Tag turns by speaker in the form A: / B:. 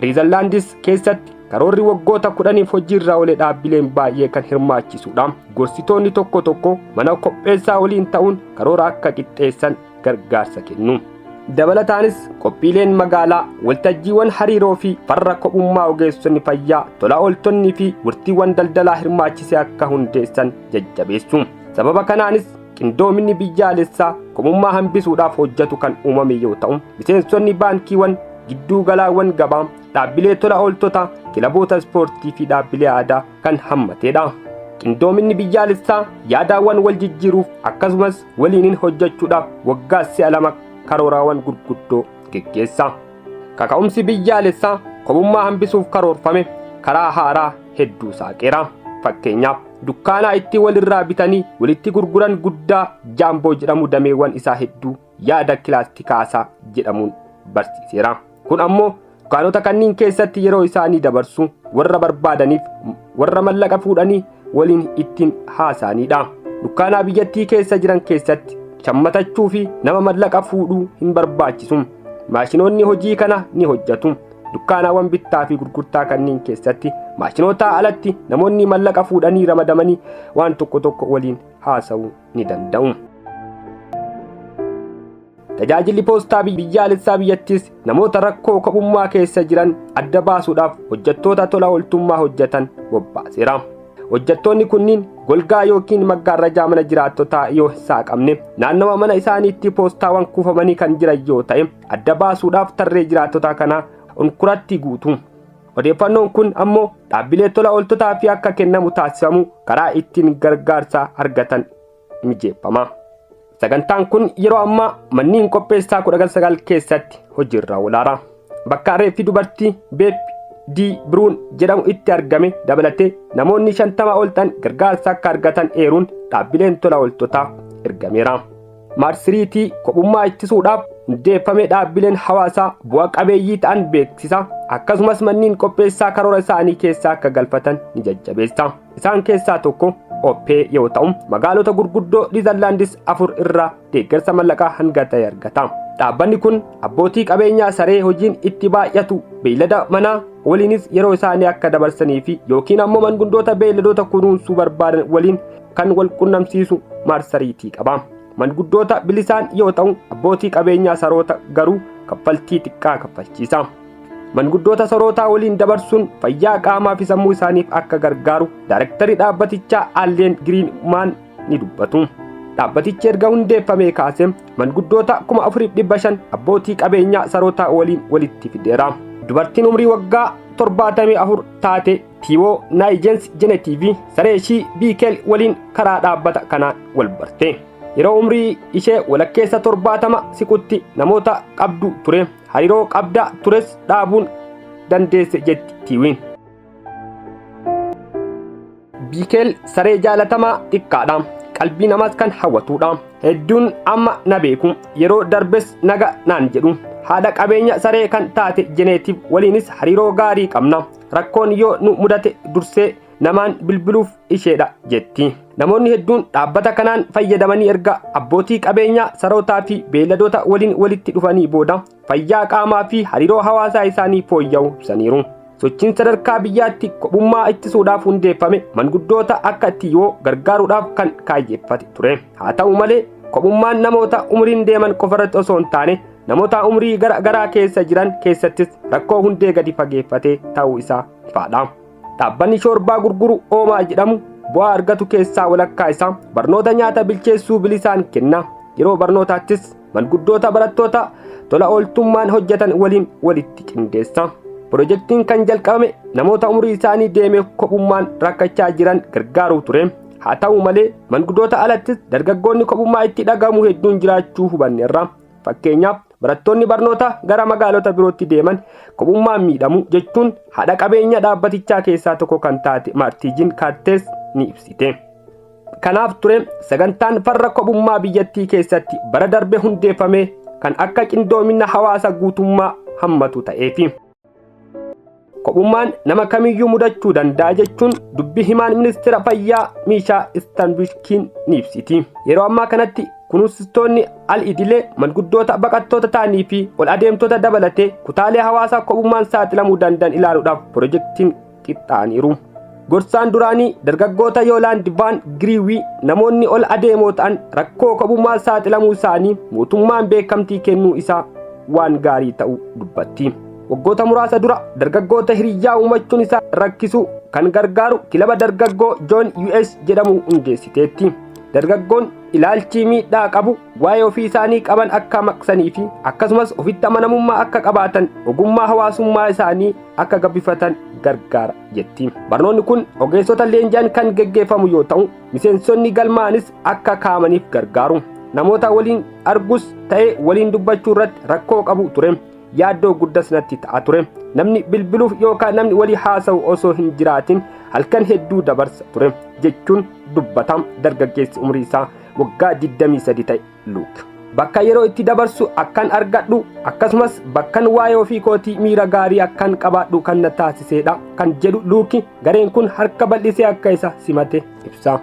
A: Riizerlaandis keessatti karoorri waggoota 10 hojiirra oole dhaabbileen baay'ee kan hirmaachisudha. Gorsitoonni tokko mana qopheessaa waliin ta'uun karoora akka qixxeessan gargaarsa kennu. Dabalataanis qophiileen magaalaa, waltajjiiwwan hariiroo fi farra kophummaa ogeessonni fayyaa, tola ooltonni fi murtiiwwan daldalaa hirmaachisee akka hundeessan jajjabeessu. Sababa kanaanis qindoominni biyyaalessaa kophummaa hambisuudhaaf hojjetu kan uumame yoo ta'u, miseensonni baankiiwwan, gidduu galaawwan gabaa, dhaabbilee tola ooltotaa, kilaboota ispoortii fi dhaabbilee aadaa kan hammatedha. Qindoominni biyyaalessaa yaadaawwan wal jijjiiruuf akkasumas waliin hojjechuudhaaf waggaa 2 karooraawwan gurguddoo geggeessa. Kaka'umsi biyyaalessaa kophummaa hambisuuf karoorfame karaa haaraa hedduu saaqeera. Fakkeenyaaf dukkaanaa itti walirraa bitanii walitti gurguran guddaa jaamboo jedhamu dameewwan isaa hedduu yaada kilaastikaasaa jedhamuun barsiiseera. Kun ammoo dukkaanota kanneen keessatti yeroo isaanii dabarsu warra barbaadaniif warra mallaqa fuudhanii waliin ittiin haasaanidha. Dukkaanaa biyyattii keessa jiran keessatti shammatachuu fi nama mallaqa fuudhuu hin barbaachisu. Maashinoonni hojii kana ni hojjetu. Dukkaanaawwan bittaa fi gurgurtaa kanneen keessatti maashinoota alatti namoonni mallaqa fuudhanii ramadamanii waan tokko waliin haasa'uu ni danda'u. Tajaajilli poostaa biyyaalessaa biyyattis namoota rakkoo kophummaa keessa jiran adda baasuudhaaf hojjettoota tola ooltummaa hojjetan bobbaaseera. Hojjettoonni kunniin golgaa yookiin maggaarrajaa mana jiraattotaa yoo saaqamne naannawa mana isaaniitti poostaawwan kuufamanii kan jiran yoo ta'e adda baasuudhaaf tarree jiraattotaa kanaa unkuratti guutu. Odeeffannoon kun ammoo dhaabbilee tola ooltotaa fi akka kennamu taasifamu karaa ittiin gargaarsa argatan mijeeffama. Sagantaan kun yeroo ammaa manneen qopheessaa 19 keessatti hojiirra oolaara. Bakka reeffi dubartii Beeppi D. Bruun jedhamu itti argame dabalatee namoonni 50 ol ta'an gargaarsa akka argatan eeruun dhaabbileen tola ooltotaaf ergameera. Maarsiriitii kophummaa ittisuudhaaf hundeeffame dhaabbileen hawaasaa bu'a qabeeyyii ta'an beeksisa. Akkasumas manneen qopheessaa karoora isaanii keessaa akka galfatan ni jajjabeessa. Isaan keessaa tokko Oppee yoo ta'u magaalota gurguddoo Riizerlaandis 4 irraa deeggarsa mallaqaa hanga ta'e argata. Dhaabbanni kun abbootii qabeenyaa saree hojiin itti baay'atu beeylada manaa waliinis yeroo isaanii akka dabarsanii fi yookiin ammoo manguddoota beeyladoota kunuunsuu barbaadan waliin kan wal qunnamsiisu maarsariitii qaba. Manguddoota bilisaan yoo ta'u abbootii qabeenyaa saroota garuu kaffaltii xiqqaa kaffalchiisa. Manguddoota sarootaa waliin dabarsuun fayyaa qaamaa fi sammuu isaaniif akka gargaaru daayirektarii dhaabbatichaa Alleen Giriinmaan ni dubbatu. Dhaabbatichi erga hundeeffamee kaasee manguddoota 4500 abbootii qabeenyaa sarootaa waliin walitti fideera. Dubartiin umrii waggaa 74 taate Tiwoo Naayijens Jenetiifi saree ishii Biikel waliin karaa dhaabbata kanaan wal barte. Yeroo umrii ishee walakkeessa 70 siqutti namoota qabdu ture. Hariiroo qabda tures dhaabuun dandeesse jetti Tiwiin. Biikel saree jaalatamaa xiqqaadha. Qalbii namaas kan hawwatudha. Hedduun amma na beeku. Yeroo darbes naga naan jedhu. Haadha qabeenya saree kan taate Jenetiif waliinis hariiroo gaarii qabna. Rakkoon yoo nu mudate dursee namaan bilbiluuf isheedha jetti. Namoonni hedduun dhaabbata kanaan fayyadamanii erga abbootii qabeenyaa sarootaa fi beeyladoota waliin walitti dhufanii booda fayyaa qaamaa fi hariiroo hawaasaa isaanii fooyya'uu ibsaniiru. Sochiin sadarkaa biyyaatti kophummaa ittisuudhaaf hundeeffame manguddoota akka Tiwoo gargaaruudhaaf kan kaayyeeffate ture. Haa ta'u malee kophummaan namoota umriin deeman qofarratti osoo hin taane namoota umrii garaa keessa jiran keessattis rakkoo hundee gadi fageeffatee ta'uu isaa ifaadha. Dhaabbanni shoorbaa gurguru Oomaa jedhamu bu'aa argatu keessaa walakkaa isaa barnoota nyaata bilcheessuu bilisaan kenna. Yeroo barnootaattis manguddoota barattoota tola ooltummaan hojjetan waliin walitti qindeessa. Pirojektiin kan jalqabame namoota umrii isaanii deemee kophummaan rakkachaa jiran gargaaruu ture. Haa ta'u malee manguddoota alattis dargaggoonni kophummaa itti dhagahamu hedduun jiraachuu hubanneerra. Fakkeenyaaf barattoonni barnoota gara magaalota birootti deeman kophummaan miidhamu jechuun haadha qabeenya dhaabbatichaa keessaa tokko kan taate Maartiijin Kaartees ni ibsite. Kanaaf ture sagantaan farra kophummaa biyyattii keessatti bara darbe hundeeffame kan akka qindoomina hawaasa guutummaa hammatu ta'eefi. Kophummaan nama kamiyyuu mudachuu danda'a jechuun dubbi himaan ministeera fayyaa Miishaa Istaanbishkiin ni ibsiti. Yeroo ammaa kanatti kunuunsitoonni al-idilee manguddoota baqattoota ta'anii fi ol adeemtota dabalatee kutaalee hawaasaa kophummaan saaxilamuu danda'an ilaaluudhaaf piroojeektiin qixxaaniiru. Gorsaan duraanii dargaggoota Yooland Vaan Giriiwii namoonni ol adeemoo ta'an rakkoo kophummaan saaxilamuu isaanii mootummaan beekamtii kennuu isaa waan gaarii ta'uu dubbatti. Waggoota muraasa dura dargaggoota hiriyyaa uumachuun isaa rakkisu kan gargaaru kilaba dargaggoo John US jedhamu hundeessiteetti. Dargaggoon ilaalchi miidhaa qabu waa'ee ofii isaanii qaban akka maqsanii fi akkasumas ofitti amanamummaa akka qabaatan ogummaa hawaasummaa isaanii akka gabbifatan gargaara jetti. Barnoonni kun ogeessota leenji'an kan geggeeffamu yoo ta'u miseensonni galmaanis akka kaamaniif gargaaru. Namoota waliin argus ta'ee waliin dubbachuu irratti rakkoo qabu ture. Yaaddoo guddas natti ta'a ture. Namni bilbiluuf yookaan namni walii haasa'u osoo hin jiraatin halkan hedduu dabarsa ture jechuun dubbatam dargaggeessi umrii isaa waggaa 23 ta'e Luuk. Bakka yeroo itti dabarsu akkan argadhu akkasumas bakkan waa'ee ofii kootii miira gaarii akkan qabaadhu kan na taasisedha kan jedhu Luuki gareen kun harka bal'isee akka isa simate ibsa.